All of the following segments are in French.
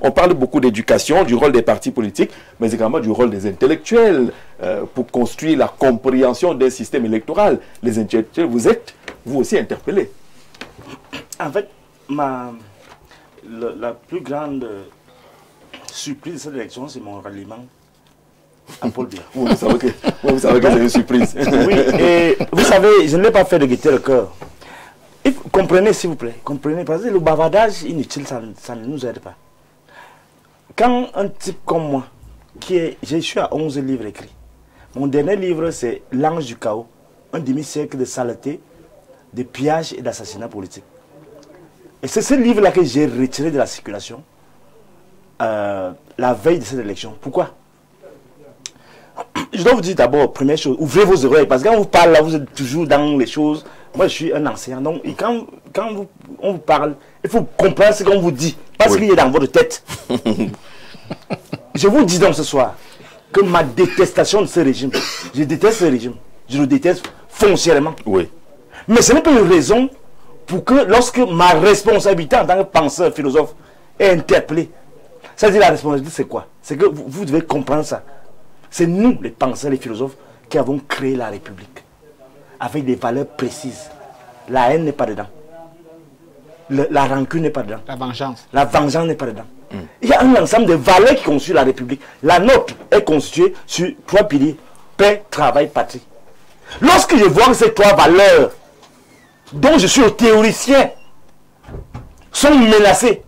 On parle beaucoup d'éducation, du rôle des partis politiques, mais également du rôle des intellectuels pour construire la compréhension d'un système électoral. Les intellectuels, vous êtes, vous aussi, interpellés. En fait, la plus grande surprise de cette élection, c'est mon ralliement à Paul Biya. Vous savez que c'est une surprise. Oui, et vous savez, je ne l'ai pas fait de gaieté le cœur. Comprenez, s'il vous plaît. Comprenez, parce que le bavardage inutile, ça ne nous aide pas. Quand un type comme moi, je suis à 11 livres écrits. Mon dernier livre, c'est L'Ange du chaos, un demi-siècle de saleté, de pillage et d'assassinat politique. Et c'est ce livre-là que j'ai retiré de la circulation la veille de cette élection. Pourquoi? Je dois vous dire d'abord, première chose, ouvrez vos oreilles, parce que quand on vous parle là, vous êtes toujours dans les choses. Moi, je suis un ancien, donc et quand on vous parle, il faut comprendre ce qu'on vous dit, pas ce qu'il y a dans votre tête. Je vous dis donc ce soir que ma détestation de ce régime, je déteste ce régime, je le déteste foncièrement. Oui. Mais ce n'est pas une raison pour que lorsque ma responsabilité en tant que penseur, philosophe, est interpellée. C'est-à-dire la responsabilité, c'est quoi? C'est que vous devez comprendre ça. C'est nous, les penseurs, les philosophes, qui avons créé la République. Avec des valeurs précises. La haine n'est pas dedans. La rancune n'est pas dedans. La vengeance. La vengeance n'est pas dedans. Il y a un ensemble de valeurs qui constituent la République. La nôtre est constituée sur 3 piliers. Paix, travail, patrie. Lorsque je vois que ces 3 valeurs, dont je suis le théoricien, sont menacées,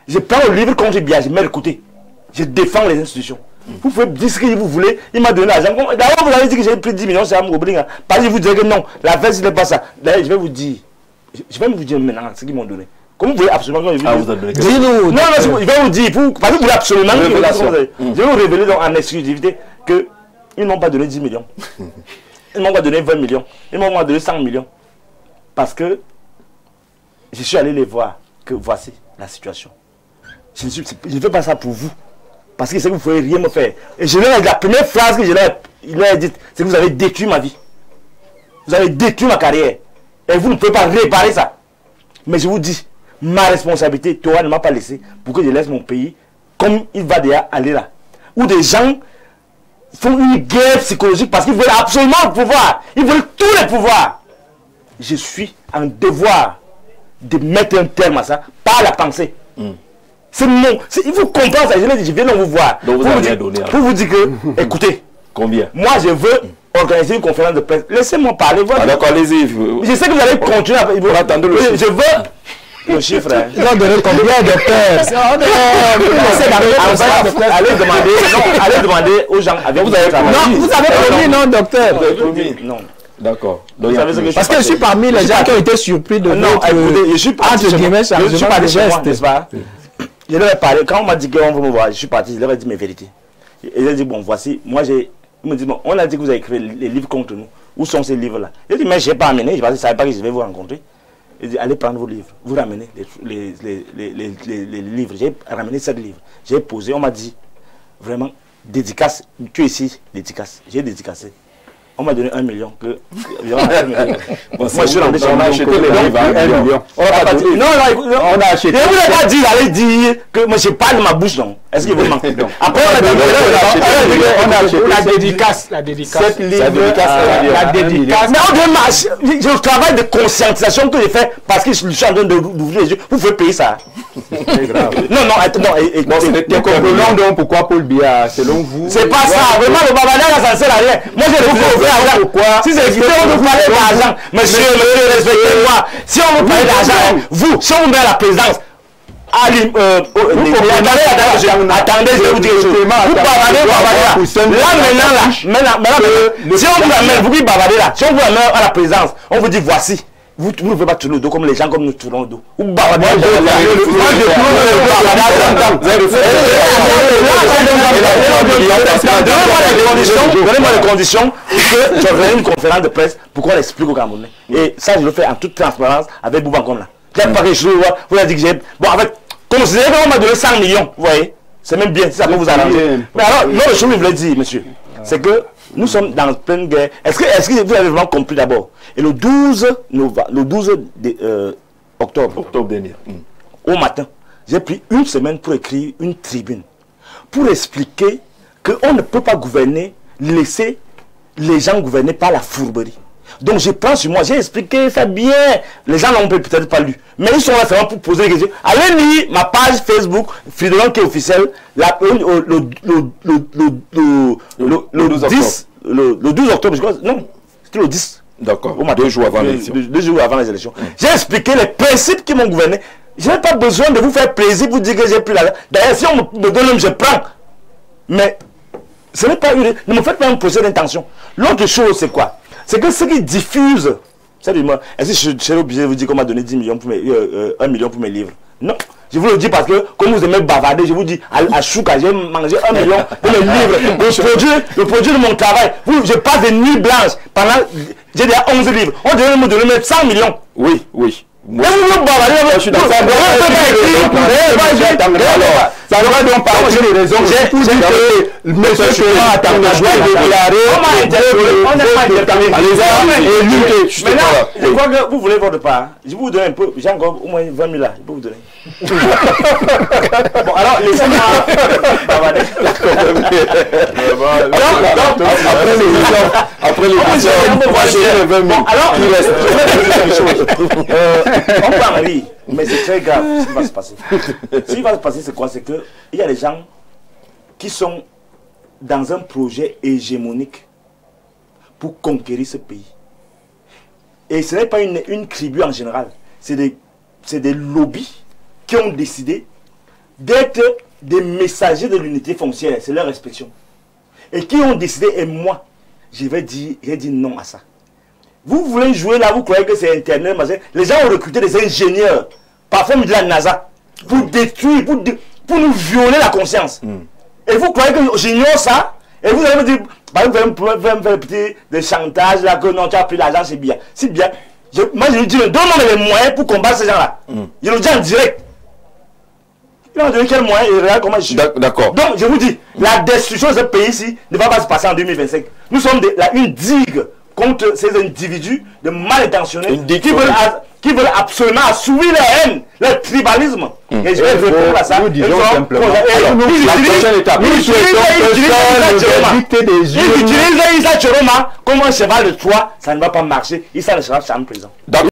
je prends le livre contre Biya, je mets de côté. Je défends les institutions. Vous pouvez dire ce que vous voulez, il m'a donné l'argent. D'abord, vous avez dit que j'ai pris 10 millions, c'est à Moblinga. Parce que vous direz que non, la fête, ce n'est pas ça. D'ailleurs, je vais vous dire maintenant ce qu'ils m'ont donné. Comme vous voulez absolument que je vous dise. Dis-nous. Non, je vais vous dire, parce que vous voulez absolument que je vais vous révéler donc en exclusivité qu'ils ne m'ont pas donné 10 millions. Ils ne m'ont pas donné 20 millions. Ils m'ont donné 100 millions. Parce que je suis allé les voir, que voici la situation. Je ne fais pas ça pour vous. Parce que c'est que vous ne pouvez rien me faire. Et la première phrase que je leur ai dite, c'est que vous avez détruit ma vie. Vous avez détruit ma carrière. Et vous ne pouvez pas réparer ça. Mais je vous dis, ma responsabilité, toi ne m'a pas laissé pour que je laisse mon pays comme il va déjà aller là. Où des gens font une guerre psychologique parce qu'ils veulent absolument le pouvoir. Ils veulent tous les pouvoirs. Je suis en devoir de mettre un terme à ça par la pensée. C'est non. Il faut comprendre ça. Je viens de vous voir. Donc vous avez donné. Pour vous dire que, écoutez, combien? Moi je veux organiser une conférence de presse. Laissez-moi parler. D'accord, allez-y. Je sais que vous allez continuer à... Attendez le chiffre. Je veux... Le chiffre, hein. Ils ont donné combien de pères? Allez demander aux gens avec vous avez travaillé. Non, vous avez promis, non, docteur? Vous avez promis? Non. D'accord. Parce que je suis parmi les gens qui ont été surpris de votre... Écoutez, je suis parti chez moi, n'est-ce pas? Je leur ai parlé, quand on m'a dit qu'on veut me voir, je suis parti, je leur ai dit mes vérités. Et ils ont dit, bon, voici, ils me disent, bon, on a dit que vous avez écrit les livres contre nous. Où sont ces livres-là? J'ai dit, mais je n'ai pas amené, je ne savais pas que je vais vous rencontrer. Ils dit, allez prendre vos livres, vous ramenez les livres. J'ai ramené 7 livres. J'ai posé, on m'a dit, vraiment, dédicace, tu es ici, dédicace. J'ai dédicacé. On m'a donné 1 million. Moi, je suis rentré chez moi. On a acheté les livres à 1 million. Non, on a acheté. Je ne voulais pas dire, allez dire que moi, je parle de ma bouche, non. Est-ce que vous manquez? Après, on a acheté la dédicace. La dédicace. Cette livre, la dédicace. Mais je travail de conscientisation que j'ai fait parce que je suis en train d'ouvrir les yeux. Vous pouvez payer ça. C'est grave. Non, ce n'était pas donc pourquoi Paul Biya, selon vous? C'est pas ça. Vraiment, le babadage, ça ne sert à rien. Moi, je refuse. Pourquoi? Si c'est écouté, on nous parler d'argent. Monsieur, respectez-moi. Si on vous parle d'argent, vous, si on met à la présidence, attendez, je vais vous dire quelque chose. Vous bavardez là. Maintenant, si on vous amène, vous dites bavarder là. Si on vous amène à la présidence, on vous dit voici. Vous ne pouvez pas tourner le dos comme les gens comme nous tournons le dos. Vous bavardez. Donnez-moi les conditions pour que j'organise une conférence de presse pour qu'on explique aux Camerounais. Et ça, je le fais en toute transparence avec Bouba comme là. J'ai pas quelque chose, vous avez dit que j'ai... Bon, en fait, considérez qu'on m'a donné 100 millions, vous voyez. C'est même bien, si ça peut vous arranger. Mais alors, l'autre chose que je voulais dire, monsieur, c'est que nous sommes dans pleine guerre. Est-ce que vous avez vraiment compris d'abord? Et le 12 octobre dernier, au matin, j'ai pris une semaine pour écrire une tribune, pour expliquer qu'on ne peut pas gouverner, laisser les gens gouverner par la fourberie. Donc je prends sur moi, j'ai expliqué ça bien. Les gens n'ont peut-être pas lu. Mais ils sont là seulement pour poser des questions. Allez lire ma page Facebook, Fridolin qui est officielle, le 12 octobre, je crois. Non, c'était le 10. D'accord. 2 jours avant l'élection. 2 jours avant les élections. J'ai expliqué les principes qui m'ont gouverné. Je n'ai pas besoin de vous faire plaisir pour dire que j'ai plus l'argent. D'ailleurs, si on me donne, je prends. Mais ce n'est pas une... Ne me faites pas un procès d'intention. L'autre chose, c'est quoi? C'est que ceux qui diffusent... Est-ce que je serais obligé de vous dire qu'on m'a donné 10 millions pour 1 million pour mes livres? Non. Je vous le dis parce que, comme vous aimez bavarder, je vous dis, à Chouka, j'ai mangé 1 million pour mes livres. Le produit de mon travail. Je passe des nuits blanches. J'ai déjà 11 livres. On devrait me donner 100 millions. Oui, oui. Mais vous bavarder, je suis d'accord. Ça devrait donc partager les raisons. J'ai dit que M. Chouka a déclaré. On n'est pas interpellé. Maintenant, je crois que vous voulez votre part. Je vais vous donner un peu. J'ai encore au moins 20 000 là. Je peux vous donner. Bon, alors, laissez-moi bavarder. Après l'émission, alors, on peut en rire, mais c'est très grave ce qui va se passer. Ce qui va se passer, c'est quoi? C'est qu'il y a des gens qui sont dans un projet hégémonique pour conquérir ce pays. Et ce n'est pas une tribu en général. C'est des lobbies qui ont décidé d'être des messagers de l'unité foncière. C'est leur expression. Et qui ont décidé, et moi, j'ai dit non à ça. Vous voulez jouer là, vous croyez que c'est Internet, machin. Les gens ont recruté des ingénieurs, parfois de la NASA, pour détruire, pour nous violer la conscience. Et vous croyez que j'ignore ça? Et vous allez me dire, bah, vous allez me faire des chantages là, que non, tu as pris l'argent, c'est bien. C'est bien. Moi, je lui dis, donne-moi les moyens pour combattre ces gens-là. Je le dis en direct. Il m'a donné quel moyen et regarde comment je suis. D'accord. Donc, je vous dis, la destruction de ce pays-ci ne va pas se passer en 2025. Nous sommes une digue contre ces individus de mal intentionnés qui veulent absolument assouvir la haine, le tribalisme. Et je vais répondre à ça. Nous disons simplement. Ils utilisent Issa Chiroma comme un cheval de Troie, ça ne va pas marcher. Issa ne sera jamais présent.